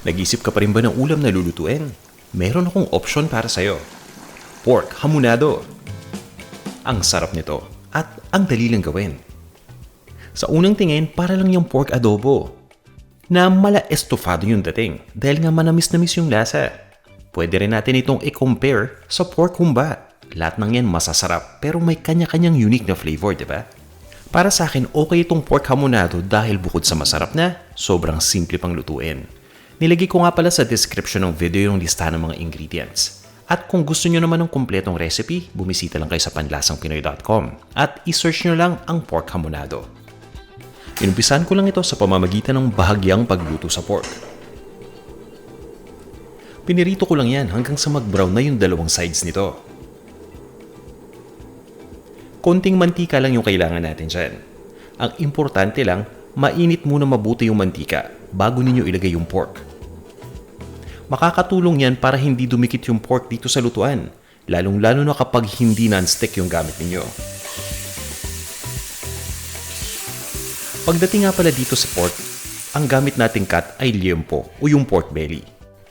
Nag-isip ka pa rin ba ng ulam na lulutuin? Meron akong option para sa'yo. Pork hamonado. Ang sarap nito at ang dali lang gawin. Sa unang tingin, para lang yung pork adobo. Na mala estofado yung dating dahil nga manamis-namis yung lasa. Pwede rin natin itong i-compare sa pork humba. Lahat ng yan masasarap pero may kanya-kanyang unique na flavor, di ba? Para sa akin, okay itong pork hamonado dahil bukod sa masarap na, sobrang simple pang lutuin. Nilagay ko nga pala sa description ng video yung listahan ng mga ingredients. At kung gusto nyo naman ng kumpletong recipe, bumisita lang kayo sa panlasangpinoy.com at isearch nyo lang ang pork hamonado. Inumpisahan ko lang ito sa pamamagitan ng bahagyang pagluto sa pork. Pinirito ko lang yan hanggang sa mag-brown na yung dalawang sides nito. Konting mantika lang yung kailangan natin dyan. Ang importante lang, mainit muna mabuti yung mantika bago ninyo ilagay yung pork. Makakatulong yan para hindi dumikit yung pork dito sa lutuan, lalong-lalo na kapag hindi non-stick yung gamit ninyo. Pagdating nga pala dito sa pork, ang gamit nating cut ay liempo o yung pork belly.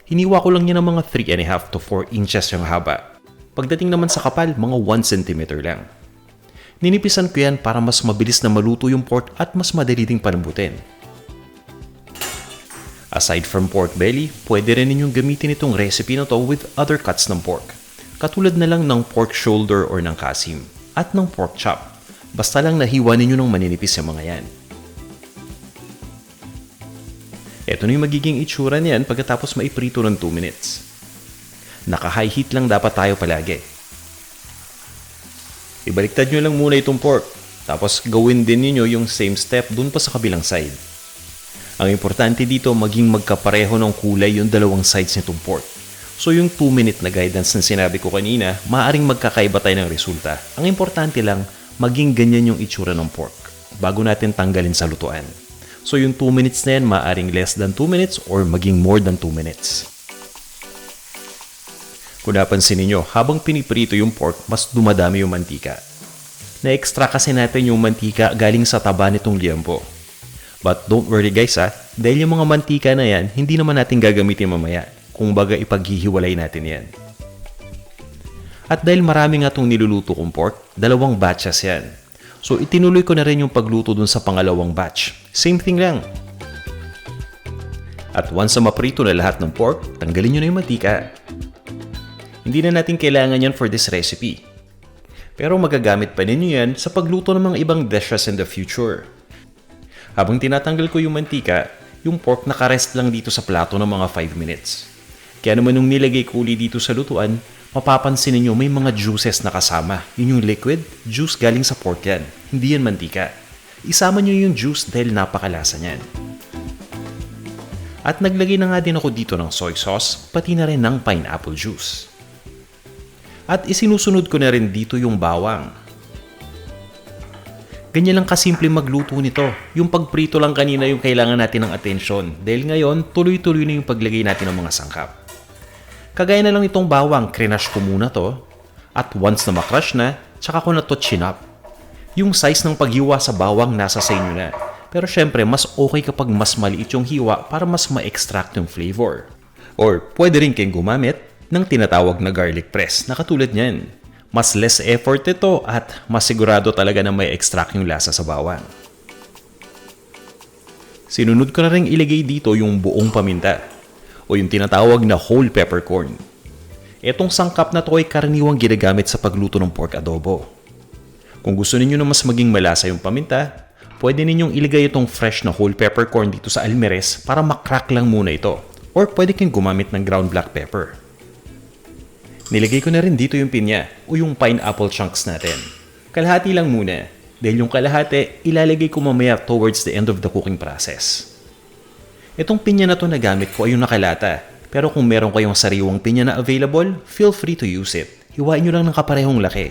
Hiniwa ko lang yan ng mga 3.5 to 4 inches yung haba. Pagdating naman sa kapal, mga 1 cm lang. Ninipisan ko yan para mas mabilis na maluto yung pork at mas madali ding palambutin. Aside from pork belly, pwede rin ninyong gamitin itong recipe na to with other cuts ng pork. Katulad na lang ng pork shoulder or ng kasim at ng pork chop. Basta lang nahiwa ninyo ng maninipis yung mga yan. Ito na yung magiging itsura niyan pagkatapos maiprito ng 2 minutes. Naka-high heat lang dapat tayo palagi. Ibaliktad nyo lang muna itong pork, tapos gawin din niyo yung same step dun pa sa kabilang side. Ang importante dito, maging magkapareho ng kulay yung dalawang sides nitong pork. So yung 2-minute na guidance na sinabi ko kanina, maaaring magkakaiba tayo ng resulta. Ang importante lang, maging ganyan yung itsura ng pork bago natin tanggalin sa lutuan. So yung 2 minutes na yan, maaaring less than 2 minutes or maging more than 2 minutes. Kung napansin niyo, habang piniprito yung pork, mas dumadami yung mantika. Na-extra kasi natin yung mantika galing sa taba nitong liempo. But don't worry guys dahil yung mga mantika na yan, hindi naman natin gagamitin mamaya. Kung baga ipaghihiwalay natin yan. At dahil marami nga itong niluluto kong pork, 2 batches yan. So itinuloy ko na rin yung pagluto dun sa pangalawang batch. Same thing lang. At once na maprito na lahat ng pork, tanggalin nyo na yung mantika. Hindi na natin kailangan yan for this recipe. Pero magagamit pa ninyo yan sa pagluto ng mga ibang dishes in the future. Habang tinatanggal ko yung mantika, yung pork nakarest lang dito sa plato ng mga 5 minutes. Kaya naman nung nilagay ko uli dito sa lutuan, mapapansin ninyo may mga juices na kasama. Yun yung liquid, juice galing sa pork yan. Hindi yan mantika. Isama nyo yung juice dahil napakalasa niyan. At naglagay na nga din ako dito ng soy sauce, pati na rin ng pineapple juice. At isinusunod ko na rin dito yung bawang. Ganyan lang kasimple magluto nito. Yung pagprito lang kanina yung kailangan natin ng atensyon. Dahil ngayon, tuloy-tuloy na yung paglagay natin ng mga sangkap. Kagaya na lang itong bawang, crinash ko muna to. At once na makrush na, tsaka ko na to chinap. Yung size ng paghiwa sa bawang nasa sa inyo na. Pero syempre, mas okay kapag mas maliit yung hiwa para mas ma-extract yung flavor. Or pwede rin kayong gumamit ng tinatawag na garlic press na katulad niyan. Mas less effort ito at mas sigurado talaga na may extract yung lasa sa bawang. Sinunod ko na rin ilagay dito yung buong paminta o yung tinatawag na whole peppercorn. Etong sangkap na to ay karaniwang ginagamit sa pagluto ng pork adobo. Kung gusto niyo na mas maging malasa yung paminta, pwede ninyong ilagay itong fresh na whole peppercorn dito sa almeres para makrack lang muna ito. Or pwede kayong gumamit ng ground black pepper. Nilagay ko na rin dito yung pinya o yung pineapple chunks natin. Kalahati lang muna, dahil yung kalahati ilalagay ko mamaya towards the end of the cooking process. Itong pinya na to na gamit ko ay yung nakalata, pero kung meron kayong sariwang pinya na available, feel free to use it. Hiwain nyo lang ng kaparehong laki.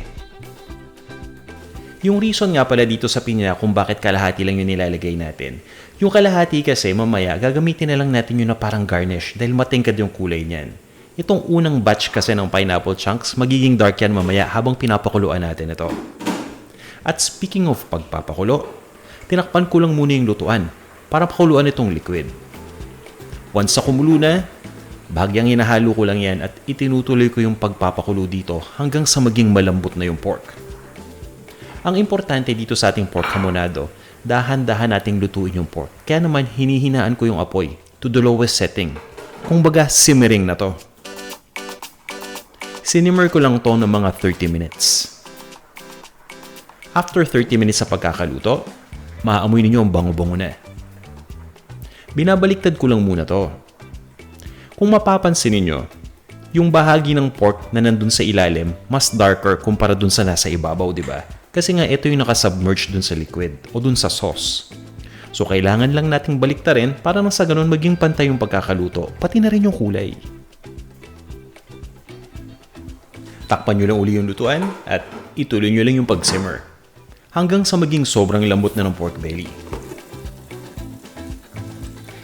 Yung reason nga pala dito sa pinya kung bakit kalahati lang yung nilalagay natin. Yung kalahati kasi mamaya gagamitin na lang natin yun na parang garnish dahil matingkad yung kulay niyan. Itong unang batch kasi ng pineapple chunks, magiging dark yan mamaya habang pinapakuluan natin ito. At speaking of pagpapakulo, tinakpan ko lang muna yung lutuan para pakuluan itong liquid. Once na kumulo na, bahagyang hinahalo ko lang yan at itinutuloy ko yung pagpapakulo dito hanggang sa maging malambot na yung pork. Ang importante dito sa ating pork hamonado, dahan-dahan nating lutuin yung pork. Kaya naman hinihinaan ko yung apoy to the lowest setting. Kung baga simmering na to. Sinimmer ko lang to ng mga 30 minutes. After 30 minutes sa pagkakaluto, maaamoy ninyo ang bango-bango na. Binabaliktad ko lang muna to. Kung mapapansin ninyo, yung bahagi ng pork na nandun sa ilalim, mas darker kumpara dun sa nasa ibabaw, di ba? Kasi nga ito yung nakasubmerge dun sa liquid o dun sa sauce. So kailangan lang nating baliktarin para nang sa ganun maging pantay yung pagkakaluto, pati na rin yung kulay. Takpan nyo lang uli yung lutuan at ituloy nyo lang yung pag-simmer hanggang sa maging sobrang lambot na ng pork belly.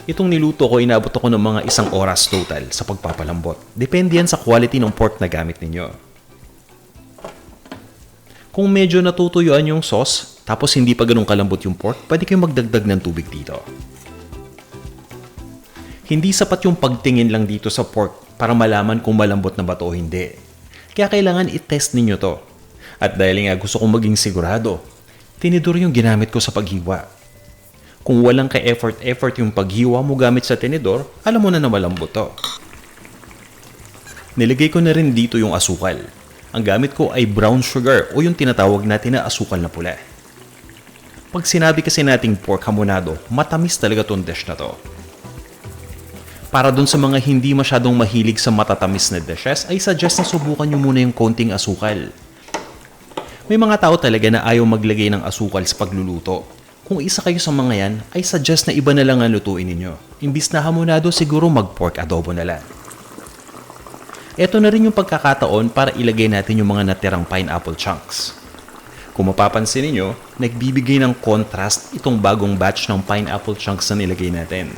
Itong niluto ko, inabot ako ng mga 1 oras total sa pagpapalambot. Depende yan sa quality ng pork na gamit ninyo. Kung medyo natutuyuan yung sauce, tapos hindi pa ganun kalambot yung pork, pwede kayong magdagdag ng tubig dito. Hindi sapat yung pagtingin lang dito sa pork para malaman kung malambot na ba to o hindi. Kaya kailangan i-test ninyo to. At dahil nga gusto kong maging sigurado, tinidor yung ginamit ko sa paghiwa. Kung walang ka-effort yung paghiwa mo gamit sa tinidor, alam mo na malambot to. Nilagay ko na rin dito yung asukal. Ang gamit ko ay brown sugar o yung tinatawag natin na asukal na pula. Pag sinabi kasi nating pork hamonado, matamis talaga tong dish na to. Para dun sa mga hindi masyadong mahilig sa matatamis na dishes, ay suggest na subukan nyo muna yung konting asukal. May mga tao talaga na ayaw maglagay ng asukal sa pagluluto. Kung isa kayo sa mga yan, ay suggest na iba na lang ang lutuin ninyo. Imbis na hamonado, siguro mag-pork adobo na lang. Ito na rin yung pagkakataon para ilagay natin yung mga natirang pineapple chunks. Kung mapapansin niyo, nagbibigay ng contrast itong bagong batch ng pineapple chunks na nilagay natin.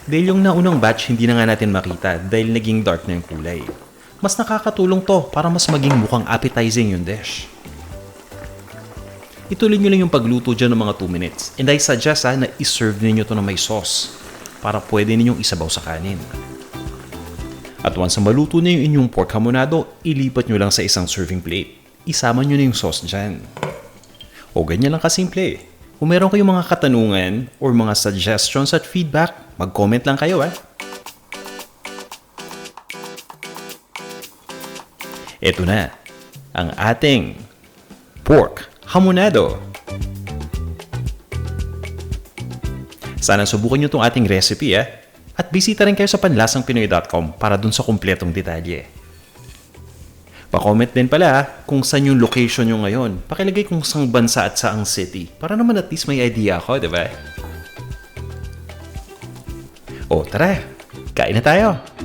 Dahil yung naunang batch hindi na nga natin makita dahil naging dark na yung kulay. Mas nakakatulong to para mas maging mukhang appetizing yung dish. Ituloy nyo lang yung pagluto dyan ng mga 2 minutes. And I suggest na iserve ninyo to na may sauce para pwede ninyong isabaw sa kanin. At once na maluto na yung inyong pork hamonado, ilipat nyo lang sa isang serving plate. Isama nyo na yung sauce dyan. O ganyan lang kasimple. Kung meron kayong mga katanungan or mga suggestions at feedback, mag-comment lang kayo Ito na, ang ating pork hamonado. Sana subukan nyo itong ating recipe at bisita rin kayo sa panlasangpinoy.com para dun sa kumpletong detalye. Pa-comment din pala kung saan yung location nyo ngayon. Pakilagay kung saang bansa at saang city para naman at least may idea ako, diba? O tara, kain na tayo!